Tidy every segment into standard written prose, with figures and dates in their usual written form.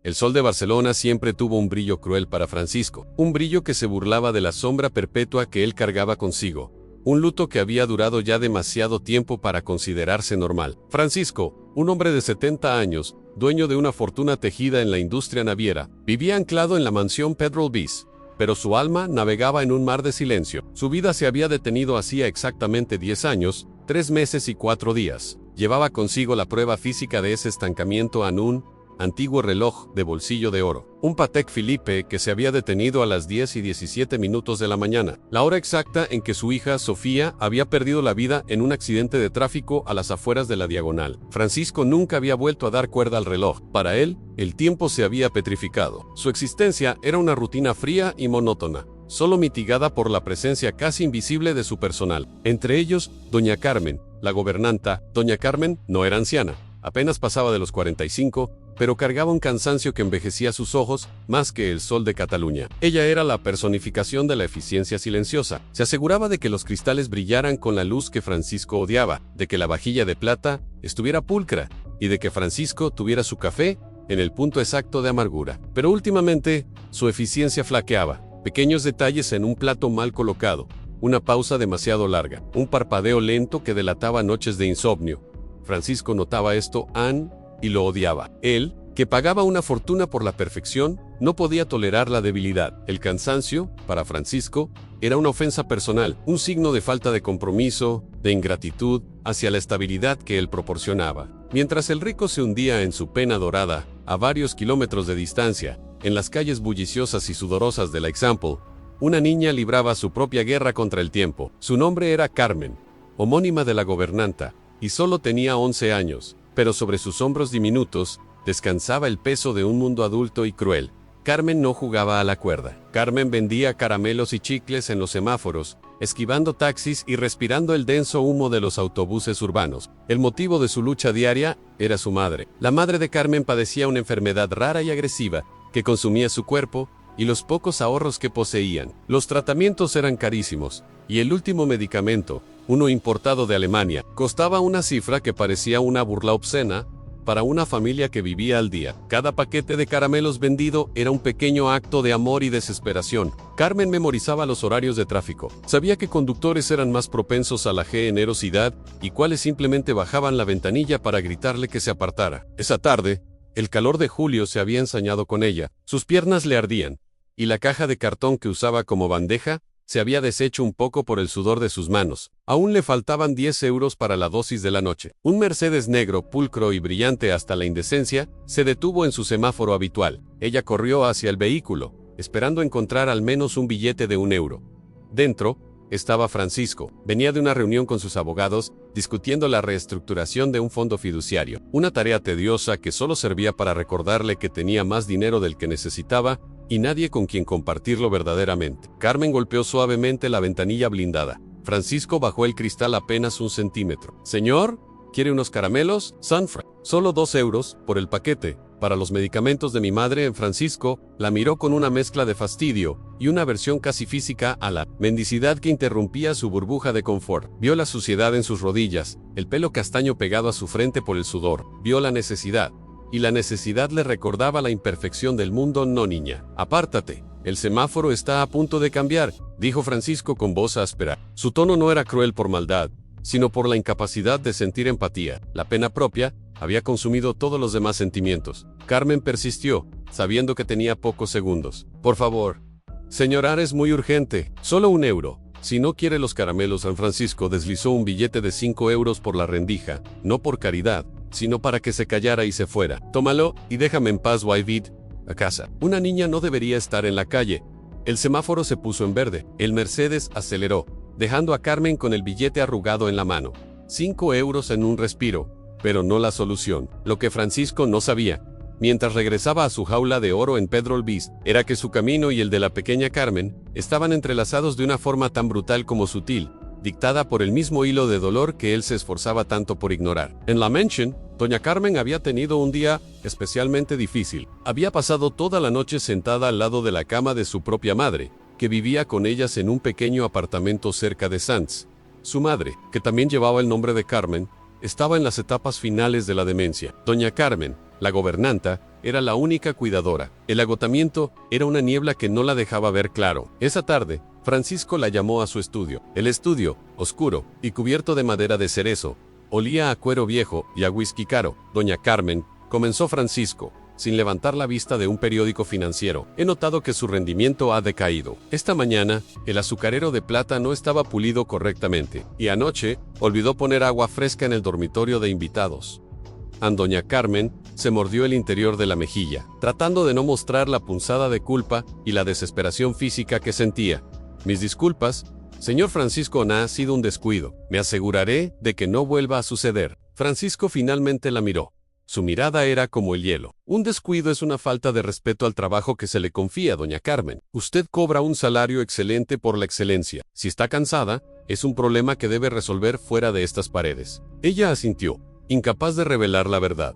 El sol de Barcelona siempre tuvo un brillo cruel para Francisco, un brillo que se burlaba de la sombra perpetua que él cargaba consigo, un luto que había durado ya demasiado tiempo para considerarse normal. Francisco, un hombre de 70 años, dueño de una fortuna tejida en la industria naviera, vivía anclado en la mansión Petrol Beach, pero su alma navegaba en un mar de silencio. Su vida se había detenido hacía exactamente 10 años, 3 meses y 4 días. Llevaba consigo la prueba física de ese estancamiento en un antiguo reloj de bolsillo de oro, un Patek Philippe que se había detenido a las 10:17 de la mañana, la hora exacta en que su hija Sofía había perdido la vida en un accidente de tráfico a las afueras de la Diagonal. Francisco nunca había vuelto a dar cuerda al reloj. Para él, el tiempo se había petrificado. Su existencia era una rutina fría y monótona, solo mitigada por la presencia casi invisible de su personal. Entre ellos, doña Carmen, la gobernanta. Doña Carmen no era anciana, apenas pasaba de los 45, pero cargaba un cansancio que envejecía sus ojos más que el sol de Cataluña. Ella era la personificación de la eficiencia silenciosa. Se aseguraba de que los cristales brillaran con la luz que Francisco odiaba, de que la vajilla de plata estuviera pulcra y de que Francisco tuviera su café en el punto exacto de amargura. Pero últimamente, su eficiencia flaqueaba. Pequeños detalles en un plato mal colocado, una pausa demasiado larga, un parpadeo lento que delataba noches de insomnio. Francisco notaba esto y lo odiaba. Él, que pagaba una fortuna por la perfección, no podía tolerar la debilidad. El cansancio, para Francisco, era una ofensa personal, un signo de falta de compromiso, de ingratitud hacia la estabilidad que él proporcionaba. Mientras el rico se hundía en su pena dorada, a varios kilómetros de distancia, en las calles bulliciosas y sudorosas de la Example, una niña libraba su propia guerra contra el tiempo. Su nombre era Carmen, homónima de la gobernanta, y solo tenía 11 años. Pero sobre sus hombros diminutos descansaba el peso de un mundo adulto y cruel. Carmen no jugaba a la cuerda. Carmen vendía caramelos y chicles en los semáforos, esquivando taxis y respirando el denso humo de los autobuses urbanos. El motivo de su lucha diaria era su madre. La madre de Carmen padecía una enfermedad rara y agresiva que consumía su cuerpo y los pocos ahorros que poseían. Los tratamientos eran carísimos, y el último medicamento, uno importado de Alemania, costaba una cifra que parecía una burla obscena para una familia que vivía al día. Cada paquete de caramelos vendido era un pequeño acto de amor y desesperación. Carmen memorizaba los horarios de tráfico. Sabía que conductores eran más propensos a la generosidad y cuáles simplemente bajaban la ventanilla para gritarle que se apartara. Esa tarde, el calor de julio se había ensañado con ella. Sus piernas le ardían, y la caja de cartón que usaba como bandeja se había deshecho un poco por el sudor de sus manos. Aún le faltaban 10 euros para la dosis de la noche. Un Mercedes negro, pulcro y brillante hasta la indecencia, se detuvo en su semáforo habitual. Ella corrió hacia el vehículo, esperando encontrar al menos un billete de 1 euro. Dentro estaba Francisco. Venía de una reunión con sus abogados, discutiendo la reestructuración de un fondo fiduciario. Una tarea tediosa que solo servía para recordarle que tenía más dinero del que necesitaba y nadie con quien compartirlo verdaderamente. Carmen golpeó suavemente la ventanilla blindada. Francisco bajó el cristal apenas 1 centímetro. «Señor, ¿quiere unos caramelos? Sanfra. Solo 2 euros por el paquete. Para los medicamentos de mi madre». Francisco la miró con una mezcla de fastidio y una aversión casi física a la mendicidad que interrumpía su burbuja de confort. Vio la suciedad en sus rodillas, el pelo castaño pegado a su frente por el sudor. Vio la necesidad. Y la necesidad le recordaba la imperfección del mundo. «No, niña. Apártate. El semáforo está a punto de cambiar», dijo Francisco con voz áspera. Su tono no era cruel por maldad, sino por la incapacidad de sentir empatía. La pena propia había consumido todos los demás sentimientos. Carmen persistió, sabiendo que tenía pocos segundos. «Por favor, señora, es muy urgente. Solo 1 euro. Si no quiere los caramelos». San Francisco deslizó un billete de 5 euros por la rendija, no por caridad, sino para que se callara y se fuera. «Tómalo y déjame en paz, Wyvid. A casa. Una niña no debería estar en la calle». El semáforo se puso en verde. El Mercedes aceleró, dejando a Carmen con el billete arrugado en la mano. 5 euros en un respiro, pero no la solución. Lo que Francisco no sabía, mientras regresaba a su jaula de oro en Petrol Beach, era que su camino y el de la pequeña Carmen estaban entrelazados de una forma tan brutal como sutil, dictada por el mismo hilo de dolor que él se esforzaba tanto por ignorar. En la mansión, doña Carmen había tenido un día especialmente difícil. Había pasado toda la noche sentada al lado de la cama de su propia madre, que vivía con ellas en un pequeño apartamento cerca de Sants. Su madre, que también llevaba el nombre de Carmen, estaba en las etapas finales de la demencia. Doña Carmen, La gobernanta era la única cuidadora. El agotamiento era una niebla que no la dejaba ver claro. Esa tarde, Francisco la llamó a su estudio. El estudio, oscuro y cubierto de madera de cerezo, olía a cuero viejo y a whisky caro. Doña Carmen, comenzó Francisco, sin levantar la vista de un periódico financiero. He notado que su rendimiento ha decaído. Esta mañana, el azucarero de plata no estaba pulido correctamente, y anoche olvidó poner agua fresca en el dormitorio de invitados. Doña Carmen se mordió el interior de la mejilla, tratando de no mostrar la punzada de culpa y la desesperación física que sentía. Mis disculpas, señor Francisco, no ha sido un descuido. Me aseguraré de que no vuelva a suceder. Francisco finalmente la miró. Su mirada era como el hielo. Un descuido es una falta de respeto al trabajo que se le confía, doña Carmen. Usted cobra un salario excelente por la excelencia. Si está cansada, es un problema que debe resolver fuera de estas paredes. Ella asintió, incapaz de revelar la verdad.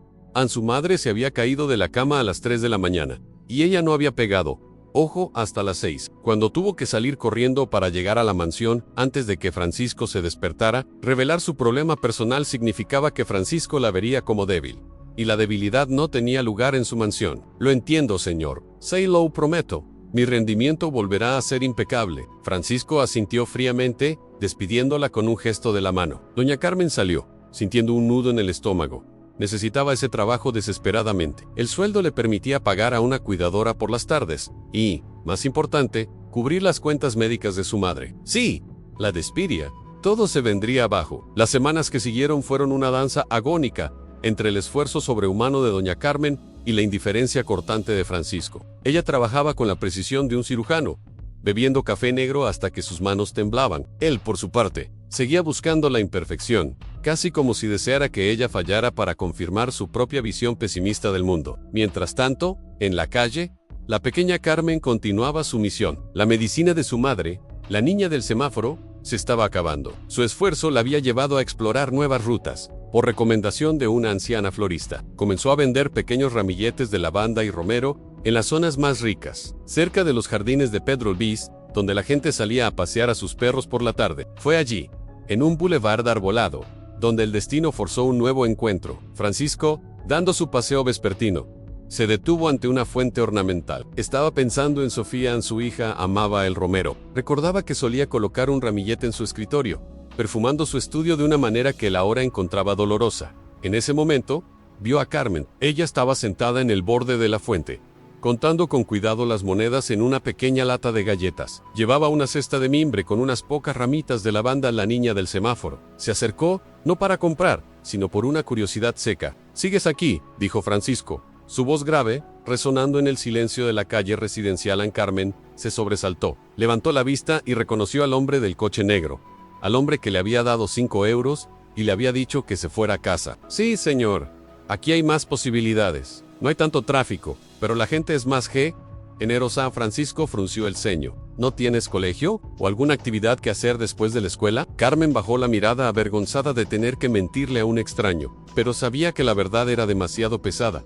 Su madre se había caído de la cama a las 3 de la mañana, y ella no había pegado ojo hasta las 6. Cuando tuvo que salir corriendo para llegar a la mansión antes de que Francisco se despertara, revelar su problema personal significaba que Francisco la vería como débil. Y la debilidad no tenía lugar en su mansión. Lo entiendo, señor. Se lo prometo. Mi rendimiento volverá a ser impecable. Francisco asintió fríamente, despidiéndola con un gesto de la mano. Doña Carmen salió, sintiendo un nudo en el estómago. Necesitaba ese trabajo desesperadamente. El sueldo le permitía pagar a una cuidadora por las tardes y, más importante, cubrir las cuentas médicas de su madre. Sí, la despiría. Todo se vendría abajo. Las semanas que siguieron fueron una danza agónica entre el esfuerzo sobrehumano de doña Carmen y la indiferencia cortante de Francisco. Ella trabajaba con la precisión de un cirujano, bebiendo café negro hasta que sus manos temblaban. Él, por su parte, seguía buscando la imperfección, casi como si deseara que ella fallara para confirmar su propia visión pesimista del mundo. Mientras tanto, en la calle, la pequeña Carmen continuaba su misión. La medicina de su madre, la niña del semáforo, se estaba acabando. Su esfuerzo la había llevado a explorar nuevas rutas. Por recomendación de una anciana florista, comenzó a vender pequeños ramilletes de lavanda y romero en las zonas más ricas, cerca de los jardines de Pedro Luis, donde la gente salía a pasear a sus perros por la tarde. Fue allí, en un boulevard arbolado, donde el destino forzó un nuevo encuentro. Francisco, dando su paseo vespertino, se detuvo ante una fuente ornamental. Estaba pensando en Sofía, su hija amaba el romero. Recordaba que solía colocar un ramillete en su escritorio, perfumando su estudio de una manera que la ahora encontraba dolorosa. En ese momento, vio a Carmen. Ella estaba sentada en el borde de la fuente, contando con cuidado las monedas en una pequeña lata de galletas. Llevaba una cesta de mimbre con unas pocas ramitas de lavanda. La niña del semáforo se acercó, no para comprar, sino por una curiosidad seca. «¿Sigues aquí?», dijo Francisco. Su voz grave, resonando en el silencio de la calle residencial. Carmen se sobresaltó, levantó la vista y reconoció al hombre del coche negro, al hombre que le había dado 5 euros y le había dicho que se fuera a casa. «Sí, señor. Aquí hay más posibilidades. No hay tanto tráfico, pero la gente es más generosa». Francisco frunció el ceño. «¿No tienes colegio o alguna actividad que hacer después de la escuela?». Carmen bajó la mirada avergonzada de tener que mentirle a un extraño, pero sabía que la verdad era demasiado pesada.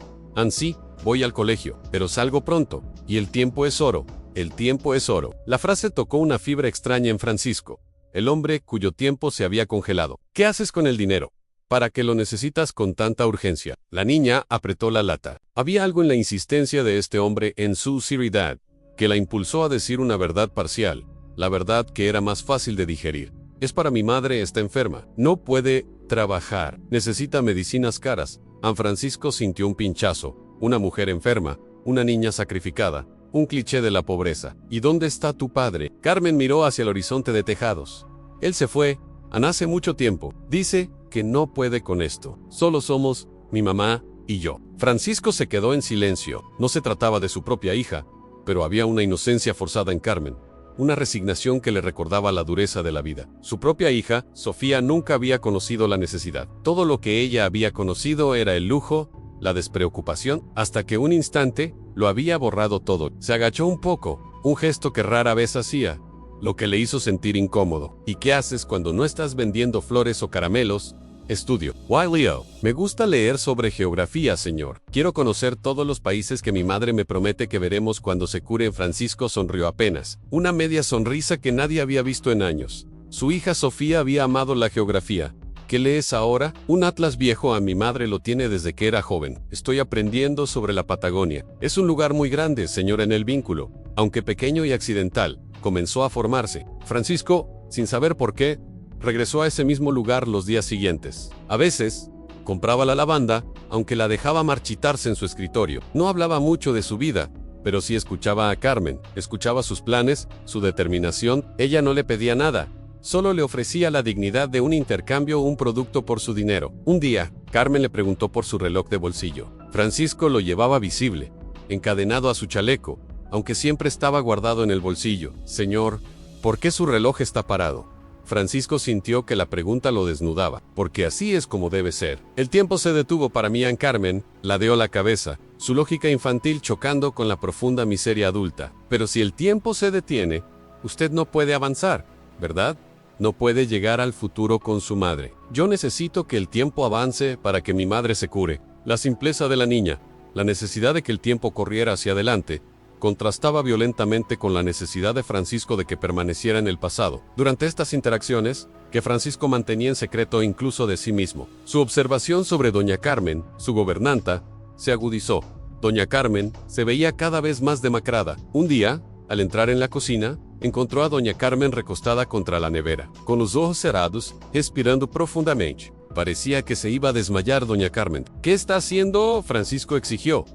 «Sí, voy al colegio, pero salgo pronto, y el tiempo es oro. El tiempo es oro». La frase tocó una fibra extraña en Francisco, el hombre cuyo tiempo se había congelado. «¿Qué haces con el dinero? ¿Para qué lo necesitas con tanta urgencia?». La niña apretó la lata. Había algo en la insistencia de este hombre, en su seriedad, que la impulsó a decir una verdad parcial, la verdad que era más fácil de digerir. «Es para mi madre, está enferma. No puede trabajar. Necesita medicinas caras». Francisco sintió un pinchazo. Una mujer enferma, una niña sacrificada, un cliché de la pobreza. «¿Y dónde está tu padre?». Carmen miró hacia el horizonte de tejados. «Él se fue hace mucho tiempo. Dice que no puede con esto. Solo somos mi mamá y yo». Francisco se quedó en silencio. No se trataba de su propia hija, pero había una inocencia forzada en Carmen, una resignación que le recordaba la dureza de la vida. Su propia hija, Sofía, nunca había conocido la necesidad. Todo lo que ella había conocido era el lujo, la despreocupación, hasta que un instante lo había borrado todo. Se agachó un poco, un gesto que rara vez hacía, lo que le hizo sentir incómodo. «¿Y qué haces cuando no estás vendiendo flores o caramelos?». «Estudio». «Why, Leo?». «Me gusta leer sobre geografía, señor. Quiero conocer todos los países que mi madre me promete que veremos cuando se cure». Francisco sonrió apenas, una media sonrisa que nadie había visto en años. Su hija Sofía había amado la geografía, ¿Qué lees ahora? Un atlas viejo. A mi madre lo tiene desde que era joven. Estoy aprendiendo sobre la Patagonia. Es un lugar muy grande, señora. En el vínculo, aunque pequeño y accidental, comenzó a formarse. Francisco, sin saber por qué, regresó a ese mismo lugar los días siguientes. A veces, compraba la lavanda, aunque la dejaba marchitarse en su escritorio. No hablaba mucho de su vida, pero sí escuchaba a Carmen, escuchaba sus planes, su determinación. Ella no le pedía nada, solo le ofrecía la dignidad de un intercambio o un producto por su dinero. Un día, Carmen le preguntó por su reloj de bolsillo. Francisco lo llevaba visible, encadenado a su chaleco, aunque siempre estaba guardado en el bolsillo. Señor, ¿por qué su reloj está parado? Francisco sintió que la pregunta lo desnudaba, porque así es como debe ser. El tiempo se detuvo para mí. Carmen ladeó la cabeza, su lógica infantil chocando con la profunda miseria adulta. Pero si el tiempo se detiene, usted no puede avanzar, ¿verdad? No puede llegar al futuro con su madre. Yo necesito que el tiempo avance para que mi madre se cure. La simpleza de la niña, la necesidad de que el tiempo corriera hacia adelante, contrastaba violentamente con la necesidad de Francisco de que permaneciera en el pasado. Durante estas interacciones, que Francisco mantenía en secreto incluso de sí mismo, su observación sobre doña Carmen, su gobernanta, se agudizó. Doña Carmen se veía cada vez más demacrada. Un día, al entrar en la cocina, encontró a doña Carmen recostada contra la nevera, con los ojos cerrados, respirando profundamente. Parecía que se iba a desmayar doña Carmen. ¿Qué está haciendo? Francisco exigió,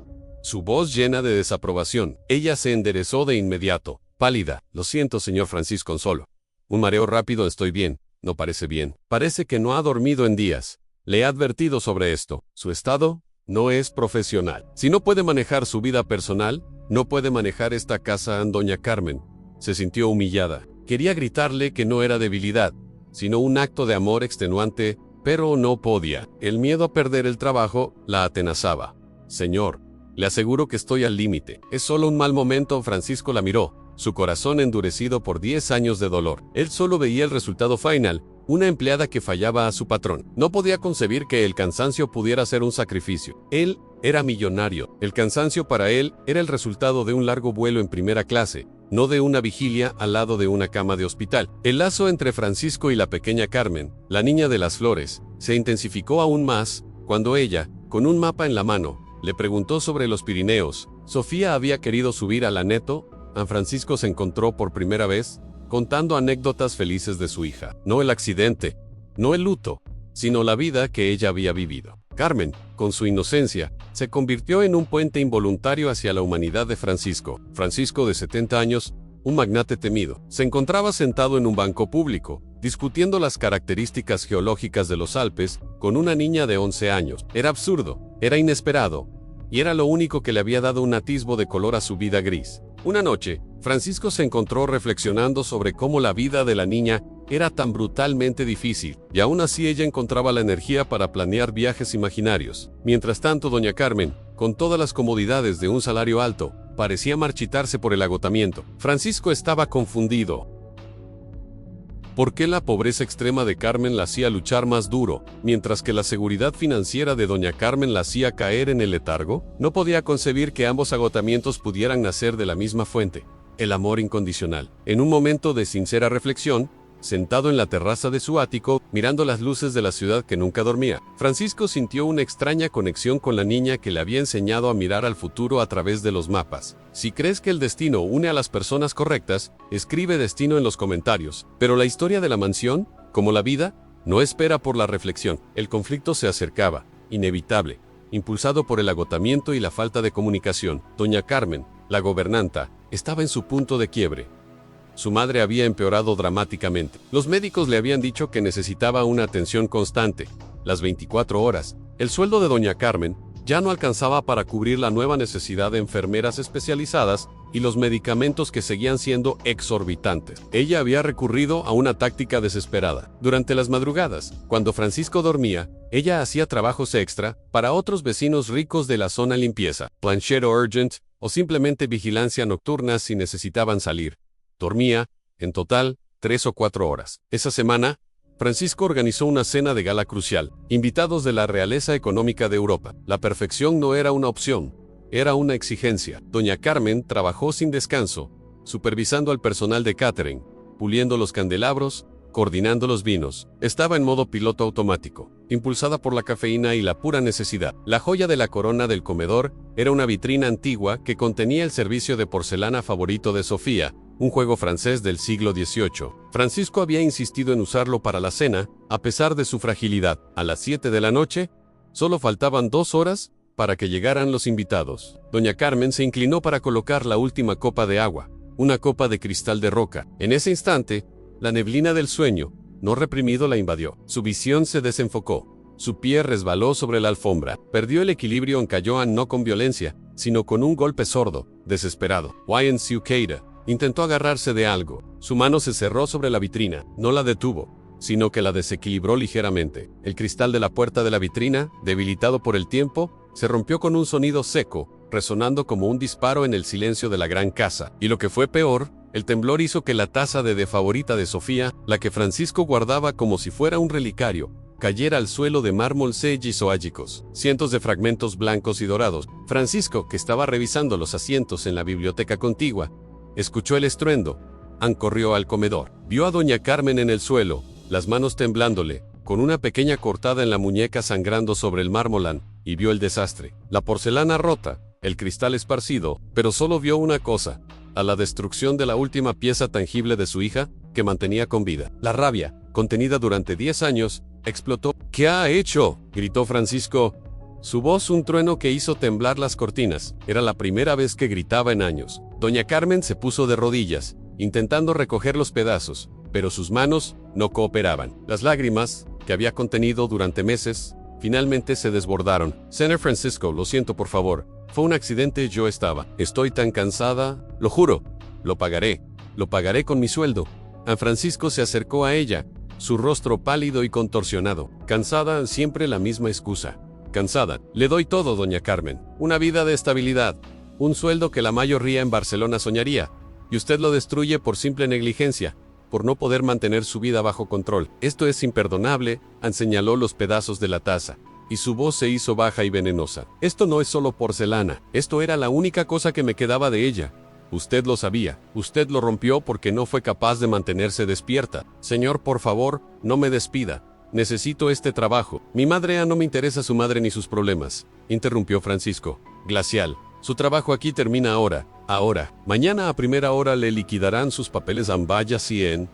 su voz llena de desaprobación. Ella se enderezó de inmediato, pálida. Lo siento, señor Francisco, solo un mareo rápido. Estoy bien. No parece bien. Parece que no ha dormido en días. Le he advertido sobre esto. Su estado no es profesional. Si no puede manejar su vida personal, no puede manejar esta casa. Doña Carmen se sintió humillada. Quería gritarle que no era debilidad, sino un acto de amor extenuante, pero no podía. El miedo a perder el trabajo la atenazaba. Señor, le aseguro que estoy al límite. Es solo un mal momento. Francisco la miró, su corazón endurecido por 10 años de dolor. Él solo veía el resultado final, una empleada que fallaba a su patrón. No podía concebir que el cansancio pudiera ser un sacrificio. Él era millonario. El cansancio para él era el resultado de un largo vuelo en primera clase, no de una vigilia al lado de una cama de hospital. El lazo entre Francisco y la pequeña Carmen, la niña de las flores, se intensificó aún más cuando ella, con un mapa en la mano, le preguntó sobre los Pirineos. Sofía había querido subir al Aneto. Francisco se encontró por primera vez contando anécdotas felices de su hija. No el accidente, no el luto, sino la vida que ella había vivido. Carmen, con su inocencia, se convirtió en un puente involuntario hacia la humanidad de Francisco. Francisco, de 70 años, un magnate temido, se encontraba sentado en un banco público, discutiendo las características geológicas de los Alpes con una niña de 11 años. Era absurdo, era inesperado, y era lo único que le había dado un atisbo de color a su vida gris. Una noche, Francisco se encontró reflexionando sobre cómo la vida de la niña era tan brutalmente difícil, y aún así ella encontraba la energía para planear viajes imaginarios. Mientras tanto, doña Carmen, con todas las comodidades de un salario alto, parecía marchitarse por el agotamiento. Francisco estaba confundido. ¿Por qué la pobreza extrema de Carmen la hacía luchar más duro, mientras que la seguridad financiera de doña Carmen la hacía caer en el letargo? No podía concebir que ambos agotamientos pudieran nacer de la misma fuente, el amor incondicional. En un momento de sincera reflexión, sentado en la terraza de su ático, mirando las luces de la ciudad que nunca dormía, Francisco sintió una extraña conexión con la niña que le había enseñado a mirar al futuro a través de los mapas. Si crees que el destino une a las personas correctas, escribe destino en los comentarios. Pero la historia de la mansión, como la vida, no espera por la reflexión. El conflicto se acercaba, inevitable, impulsado por el agotamiento y la falta de comunicación. Doña Carmen, la gobernanta, estaba en su punto de quiebre. Su madre había empeorado dramáticamente. Los médicos le habían dicho que necesitaba una atención constante, las 24 horas. El sueldo de doña Carmen ya no alcanzaba para cubrir la nueva necesidad de enfermeras especializadas y los medicamentos que seguían siendo exorbitantes. Ella había recurrido a una táctica desesperada. Durante las madrugadas, cuando Francisco dormía, ella hacía trabajos extra para otros vecinos ricos de la zona, limpieza, planchero urgent o simplemente vigilancia nocturna si necesitaban salir. Dormía, en total, 3 o 4 horas. Esa semana, Francisco organizó una cena de gala crucial, invitados de la realeza económica de Europa. La perfección no era una opción, era una exigencia. Doña Carmen trabajó sin descanso, supervisando al personal de catering, puliendo los candelabros, coordinando los vinos. Estaba en modo piloto automático, impulsada por la cafeína y la pura necesidad. La joya de la corona del comedor era una vitrina antigua que contenía el servicio de porcelana favorito de Sofía, un juego francés del siglo XVIII. Francisco había insistido en usarlo para la cena, a pesar de su fragilidad. A las 7 de la noche, solo faltaban 2 horas para que llegaran los invitados. Doña Carmen se inclinó para colocar la última copa de agua, una copa de cristal de roca. En ese instante, la neblina del sueño, no reprimido, la invadió. Su visión se desenfocó. Su pie resbaló sobre la alfombra. Perdió el equilibrio y cayó no con violencia, sino con un golpe sordo, desesperado. YNC Keita intentó agarrarse de algo. Su mano se cerró sobre la vitrina. No la detuvo, sino que la desequilibró ligeramente. El cristal de la puerta de la vitrina, debilitado por el tiempo, se rompió con un sonido seco, resonando como un disparo en el silencio de la gran casa. Y lo que fue peor, el temblor hizo que la taza de favorita de Sofía, la que Francisco guardaba como si fuera un relicario, cayera al suelo de mármol sellos. Cientos de fragmentos blancos y dorados. Francisco, que estaba revisando los asientos en la biblioteca contigua, escuchó el estruendo. Corrió al comedor. Vio a doña Carmen en el suelo, las manos temblándole, con una pequeña cortada en la muñeca sangrando sobre el mármol, y vio el desastre. La porcelana rota, el cristal esparcido, pero solo vio una cosa: a la destrucción de la última pieza tangible de su hija, que mantenía con vida. La rabia, contenida durante 10 años, explotó. ¿Qué ha hecho?, gritó Francisco. Su voz un trueno que hizo temblar las cortinas. Era la primera vez que gritaba en años. Doña Carmen se puso de rodillas, intentando recoger los pedazos, pero sus manos no cooperaban. Las lágrimas, que había contenido durante meses, finalmente se desbordaron. Señor Francisco, lo siento, por favor. Fue un accidente, yo estoy tan cansada. Lo juro, lo pagaré con mi sueldo. Francisco se acercó a ella, su rostro pálido y contorsionado. Cansada, siempre la misma excusa. Cansada. Le doy todo, doña Carmen. Una vida de estabilidad. Un sueldo que la mayoría en Barcelona soñaría. Y usted lo destruye por simple negligencia, por no poder mantener su vida bajo control. Esto es imperdonable, señaló los pedazos de la taza, y su voz se hizo baja y venenosa. Esto no es solo porcelana, esto era la única cosa que me quedaba de ella. Usted lo sabía, usted lo rompió porque no fue capaz de mantenerse despierta. Señor, por favor, no me despida. Necesito este trabajo. Mi madre no me interesa su madre ni sus problemas, interrumpió Francisco. Glacial. Su trabajo aquí termina ahora. Mañana a primera hora le liquidarán sus papeles. Vaya 100.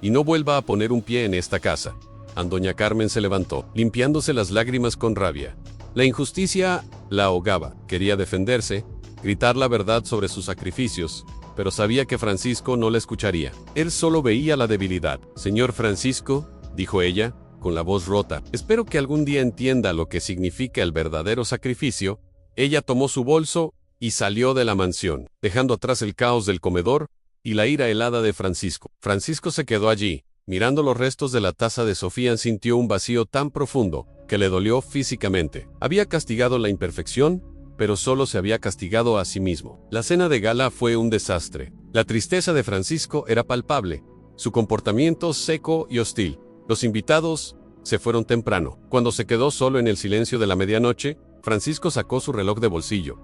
Y no vuelva a poner un pie en esta casa. Doña Carmen se levantó, limpiándose las lágrimas con rabia. La injusticia la ahogaba. Quería defenderse, gritar la verdad sobre sus sacrificios, pero sabía que Francisco no la escucharía. Él solo veía la debilidad. Señor Francisco, dijo ella, con la voz rota, espero que algún día entienda lo que significa el verdadero sacrificio. Ella tomó su bolso y salió de la mansión, dejando atrás el caos del comedor y la ira helada de Francisco. Francisco se quedó allí, mirando los restos de la taza de Sofía. Sintió un vacío tan profundo que le dolió físicamente. Había castigado la imperfección, pero solo se había castigado a sí mismo. La cena de gala fue un desastre. La tristeza de Francisco era palpable, su comportamiento seco y hostil. Los invitados se fueron temprano. Cuando se quedó solo en el silencio de la medianoche, Francisco sacó su reloj de bolsillo.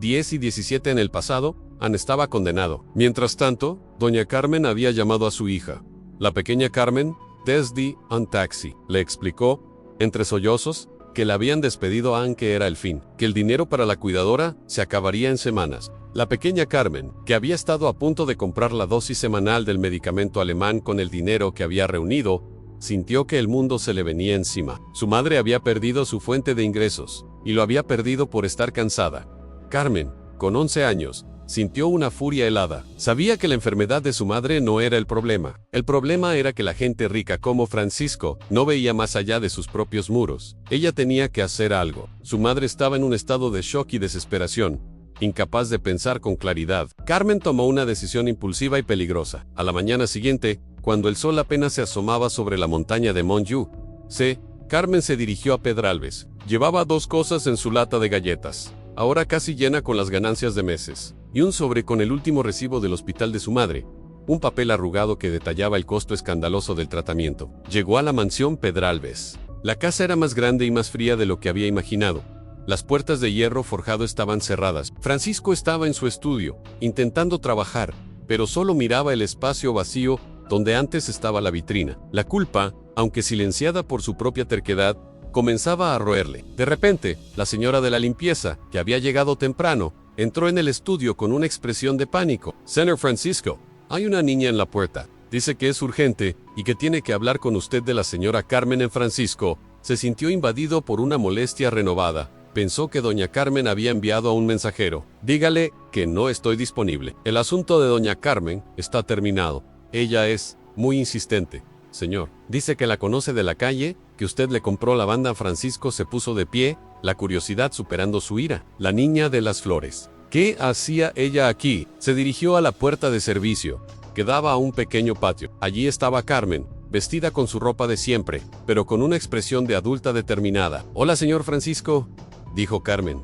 10:17 en el pasado, estaba condenado. Mientras tanto, doña Carmen había llamado a su hija. La pequeña Carmen, desde un taxi, le explicó, entre sollozos, que la habían despedido, que era el fin, que el dinero para la cuidadora se acabaría en semanas. La pequeña Carmen, que había estado a punto de comprar la dosis semanal del medicamento alemán con el dinero que había reunido, sintió que el mundo se le venía encima. Su madre había perdido su fuente de ingresos, y lo había perdido por estar cansada. Carmen, con 11 años, sintió una furia helada. Sabía que la enfermedad de su madre no era el problema. El problema era que la gente rica como Francisco no veía más allá de sus propios muros. Ella tenía que hacer algo. Su madre estaba en un estado de shock y desesperación, incapaz de pensar con claridad. Carmen tomó una decisión impulsiva y peligrosa. A la mañana siguiente, cuando el sol apenas se asomaba sobre la montaña de Montjuïc, Carmen se dirigió a Pedralbes. Llevaba 2 cosas en su lata de galletas, ahora casi llena con las ganancias de meses, y un sobre con el último recibo del hospital de su madre, un papel arrugado que detallaba el costo escandaloso del tratamiento. Llegó a la mansión Pedralbes. La casa era más grande y más fría de lo que había imaginado. Las puertas de hierro forjado estaban cerradas. Francisco estaba en su estudio, intentando trabajar, pero solo miraba el espacio vacío donde antes estaba la vitrina. La culpa, aunque silenciada por su propia terquedad, comenzaba a roerle. De repente, la señora de la limpieza, que había llegado temprano, entró en el estudio con una expresión de pánico. «Señor Francisco, hay una niña en la puerta. Dice que es urgente y que tiene que hablar con usted de la señora Carmen en Francisco». Se sintió invadido por una molestia renovada. Pensó que doña Carmen había enviado a un mensajero. «Dígale que no estoy disponible. El asunto de doña Carmen está terminado. Ella es muy insistente. Señor, dice que la conoce de la calle, que usted le compró la banda a Francisco». Se puso de pie, la curiosidad superando su ira. La niña de las flores. ¿Qué hacía ella aquí? Se dirigió a la puerta de servicio, que daba a un pequeño patio. Allí estaba Carmen, vestida con su ropa de siempre, pero con una expresión de adulta determinada. «Hola, señor Francisco», dijo Carmen.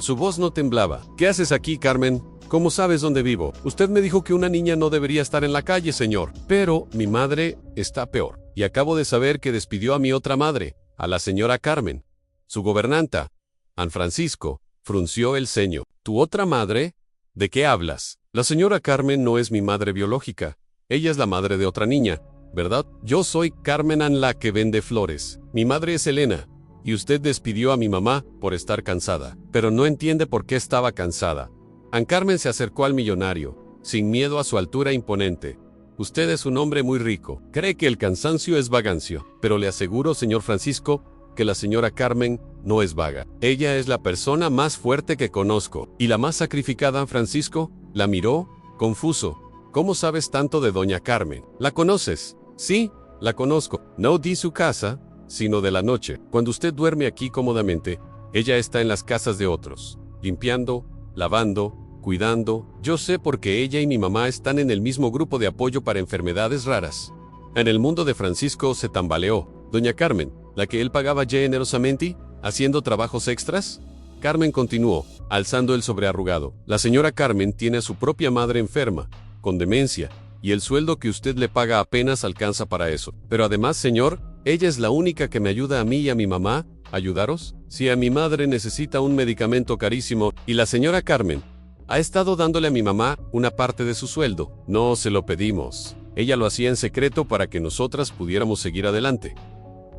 Su voz no temblaba. «¿Qué haces aquí, Carmen? ¿Cómo sabes dónde vivo? Usted me dijo que una niña no debería estar en la calle, señor. Pero mi madre está peor. Y acabo de saber que despidió a mi otra madre, a la señora Carmen. Su gobernanta, An Francisco, frunció el ceño. ¿Tu otra madre? ¿De qué hablas? La señora Carmen no es mi madre biológica. Ella es la madre de otra niña, ¿verdad? Yo soy Carmen An, la que vende flores. Mi madre es Elena. Y usted despidió a mi mamá por estar cansada. Pero no entiende por qué estaba cansada». An Carmen se acercó al millonario, sin miedo a su altura imponente. «Usted es un hombre muy rico. Cree que el cansancio es vagancia. Pero le aseguro, señor Francisco, que la señora Carmen no es vaga. Ella es la persona más fuerte que conozco. Y la más sacrificada». Francisco la miró, confuso. «¿Cómo sabes tanto de doña Carmen? ¿La conoces?» «Sí, la conozco. No di su casa, sino de la noche. Cuando usted duerme aquí cómodamente, ella está en las casas de otros, limpiando, lavando, cuidando. Yo sé porque ella y mi mamá están en el mismo grupo de apoyo para enfermedades raras». En el mundo de Francisco se tambaleó. «Doña Carmen, la que él pagaba generosamente, haciendo trabajos extras». Carmen continuó, alzando el sobrearrugado. «La señora Carmen tiene a su propia madre enferma, con demencia, y el sueldo que usted le paga apenas alcanza para eso. Pero además, señor, ella es la única que me ayuda a mí y a mi mamá. ¿Ayudaros? Si a mi madre necesita un medicamento carísimo, y la señora Carmen ha estado dándole a mi mamá una parte de su sueldo. No se lo pedimos. Ella lo hacía en secreto para que nosotras pudiéramos seguir adelante.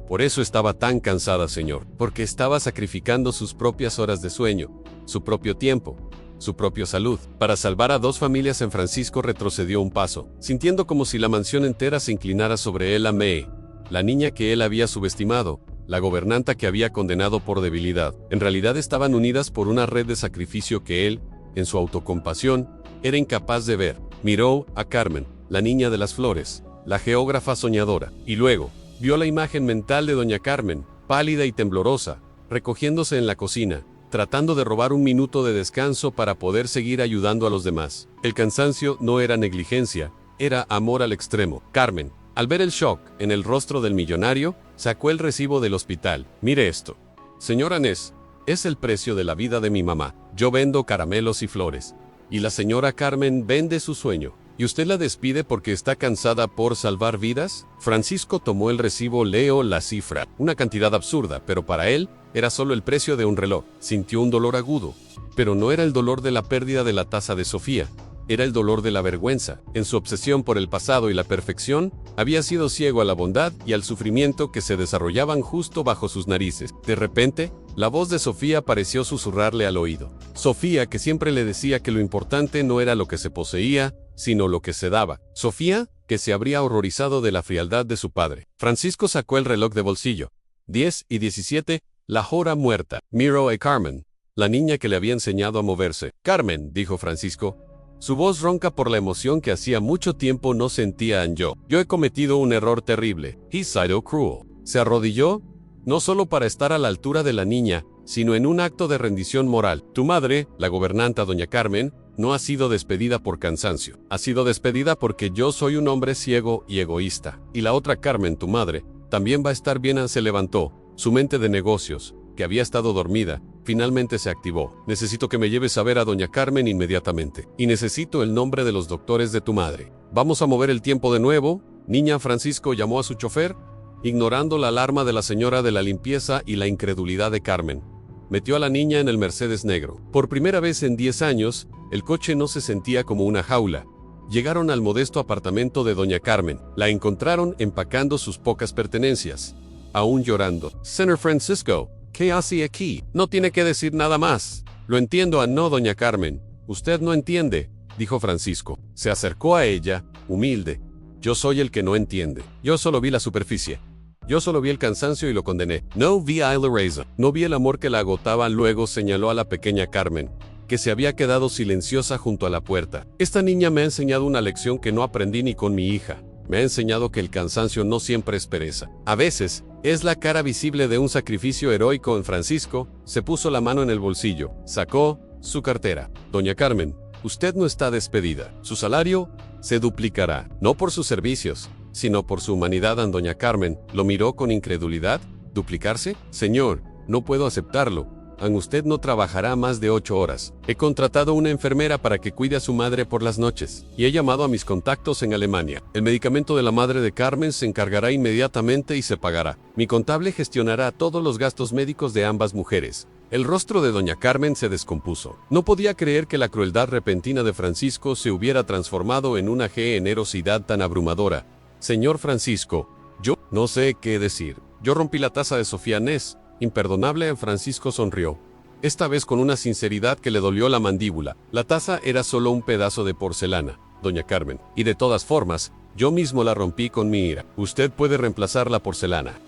Por eso estaba tan cansada, señor, porque estaba sacrificando sus propias horas de sueño, su propio tiempo, su propia salud. Para salvar a 2 familias en Francisco retrocedió un paso, sintiendo como si la mansión entera se inclinara sobre él. May, la niña que él había subestimado, la gobernanta que había condenado por debilidad, en realidad estaban unidas por una red de sacrificio que él, en su autocompasión, era incapaz de ver. Miró a Carmen, la niña de las flores, la geógrafa soñadora, y luego vio la imagen mental de doña Carmen, pálida y temblorosa, recogiéndose en la cocina, tratando de robar un minuto de descanso para poder seguir ayudando a los demás. El cansancio no era negligencia, era amor al extremo. Carmen, al ver el shock en el rostro del millonario, sacó el recibo del hospital. «Mire esto. Señora Ness, es el precio de la vida de mi mamá. Yo vendo caramelos y flores. Y la señora Carmen vende su sueño. ¿Y usted la despide porque está cansada por salvar vidas?» Francisco tomó el recibo, leyó la cifra, una cantidad absurda, pero para él era solo el precio de un reloj. Sintió un dolor agudo, pero no era el dolor de la pérdida de la taza de Sofía, era el dolor de la vergüenza. En su obsesión por el pasado y la perfección, había sido ciego a la bondad y al sufrimiento que se desarrollaban justo bajo sus narices. De repente, la voz de Sofía pareció susurrarle al oído. Sofía, que siempre le decía que lo importante no era lo que se poseía, sino lo que se daba. Sofía, que se habría horrorizado de la frialdad de su padre. Francisco sacó el reloj de bolsillo. 10:17, la hora muerta. Miró a Carmen, la niña que le había enseñado a moverse. «Carmen», dijo Francisco, su voz ronca por la emoción que hacía mucho tiempo no sentía en yo. «Yo he cometido un error terrible. He's so cruel». Se arrodilló, no solo para estar a la altura de la niña, sino en un acto de rendición moral. «Tu madre, la gobernanta doña Carmen, no ha sido despedida por cansancio. Ha sido despedida porque yo soy un hombre ciego y egoísta. Y la otra Carmen, tu madre, también va a estar bien». Se levantó. Su mente de negocios, que había estado dormida, finalmente se activó. «Necesito que me lleves a ver a doña Carmen inmediatamente. Y necesito el nombre de los doctores de tu madre. Vamos a mover el tiempo de nuevo». «Niña», Francisco llamó a su chofer, ignorando la alarma de la señora de la limpieza y la incredulidad de Carmen. Metió a la niña en el Mercedes negro. Por primera vez en 10 años, el coche no se sentía como una jaula, Llegaron al modesto apartamento de doña Carmen. La encontraron empacando sus pocas pertenencias, aún llorando. Señor Francisco, ¿qué hace aquí? No tiene que decir nada más. Lo entiendo, no, doña Carmen. Usted no entiende, dijo Francisco. Se acercó a ella, humilde. Yo soy el que no entiende. Yo solo vi la superficie. Yo solo vi el cansancio y lo condené. No vi a la razón. No vi el amor que la agotaba. Luego señaló a la pequeña Carmen, que se había quedado silenciosa junto a la puerta. Esta niña me ha enseñado una lección que no aprendí ni con mi hija. Me ha enseñado que el cansancio no siempre es pereza. A veces, es la cara visible de un sacrificio heroico. En Francisco se puso la mano en el bolsillo, sacó su cartera. Doña Carmen, usted no está despedida. Su salario se duplicará, no por sus servicios, sino por su humanidad. Doña Carmen lo miró con incredulidad. ¿Duplicarse? Señor, no puedo aceptarlo. Usted no trabajará más de 8 horas. He contratado una enfermera para que cuide a su madre por las noches, y he llamado a mis contactos en Alemania. El medicamento de la madre de Carmen se encargará inmediatamente y se pagará. Mi contable gestionará todos los gastos médicos de ambas mujeres. El rostro de doña Carmen se descompuso. No podía creer que la crueldad repentina de Francisco se hubiera transformado en una generosidad tan abrumadora. Señor Francisco, yo no sé qué decir. Yo rompí la taza de Sofía Ness. Imperdonable. Francisco sonrió, esta vez con una sinceridad que le dolió la mandíbula. La taza era solo un pedazo de porcelana, doña Carmen, y de todas formas, yo mismo la rompí con mi ira. Usted puede reemplazar la porcelana.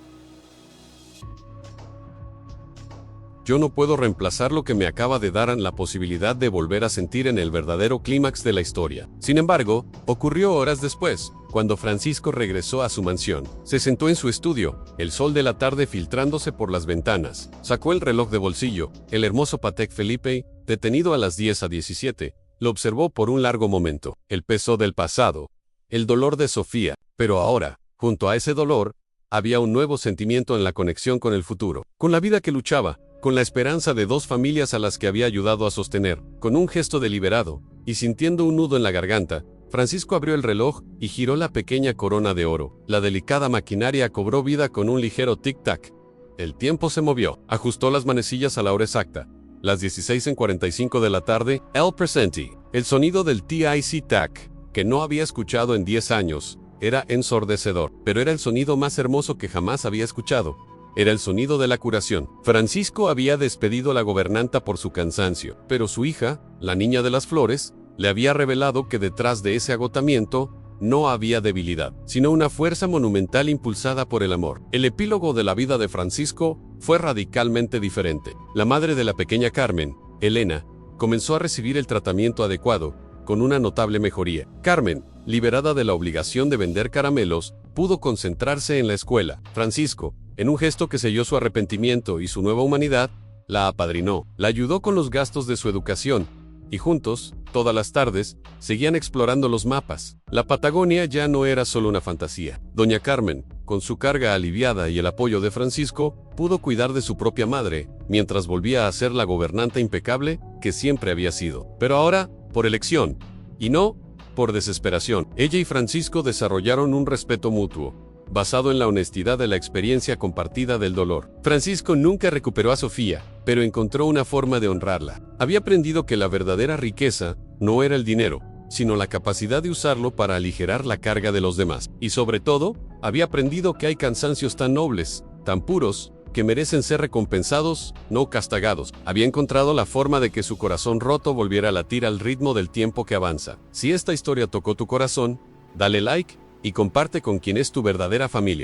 Yo no puedo reemplazar lo que me acaba de dar la posibilidad de volver a sentir en el verdadero clímax de la historia. Sin embargo, ocurrió horas después, cuando Francisco regresó a su mansión. Se sentó en su estudio, el sol de la tarde filtrándose por las ventanas. Sacó el reloj de bolsillo, el hermoso Patek Philippe, detenido a las 10:17. Lo observó por un largo momento. El peso del pasado, el dolor de Sofía. Pero ahora, junto a ese dolor, había un nuevo sentimiento en la conexión con el futuro, con la vida que luchaba, con la esperanza de 2 familias a las que había ayudado a sostener. Con un gesto deliberado, y sintiendo un nudo en la garganta, Francisco abrió el reloj y giró la pequeña corona de oro. La delicada maquinaria cobró vida con un ligero tic-tac. El tiempo se movió. Ajustó las manecillas a la hora exacta. Las 16:45 de la tarde, el presente. El sonido del tic-tac, que no había escuchado en 10 años, era ensordecedor, pero era el sonido más hermoso que jamás había escuchado. Era el sonido de la curación. Francisco había despedido a la gobernanta por su cansancio, pero su hija, la niña de las flores, le había revelado que detrás de ese agotamiento no había debilidad, sino una fuerza monumental impulsada por el amor. El epílogo de la vida de Francisco fue radicalmente diferente. La madre de la pequeña Carmen, Elena, comenzó a recibir el tratamiento adecuado, con una notable mejoría. Carmen, liberada de la obligación de vender caramelos, pudo concentrarse en la escuela. Francisco, en un gesto que selló su arrepentimiento y su nueva humanidad, la apadrinó, la ayudó con los gastos de su educación, y juntos, todas las tardes, seguían explorando los mapas. La Patagonia ya no era solo una fantasía. Doña Carmen, con su carga aliviada y el apoyo de Francisco, pudo cuidar de su propia madre, mientras volvía a ser la gobernanta impecable que siempre había sido. Pero ahora, por elección, y no por desesperación, ella y Francisco desarrollaron un respeto mutuo, basado en la honestidad de la experiencia compartida del dolor. Francisco nunca recuperó a Sofía, pero encontró una forma de honrarla. Había aprendido que la verdadera riqueza no era el dinero, sino la capacidad de usarlo para aligerar la carga de los demás. Y sobre todo, había aprendido que hay cansancios tan nobles, tan puros, que merecen ser recompensados, no castigados. Había encontrado la forma de que su corazón roto volviera a latir al ritmo del tiempo que avanza. Si esta historia tocó tu corazón, dale like y comparte con quien es tu verdadera familia.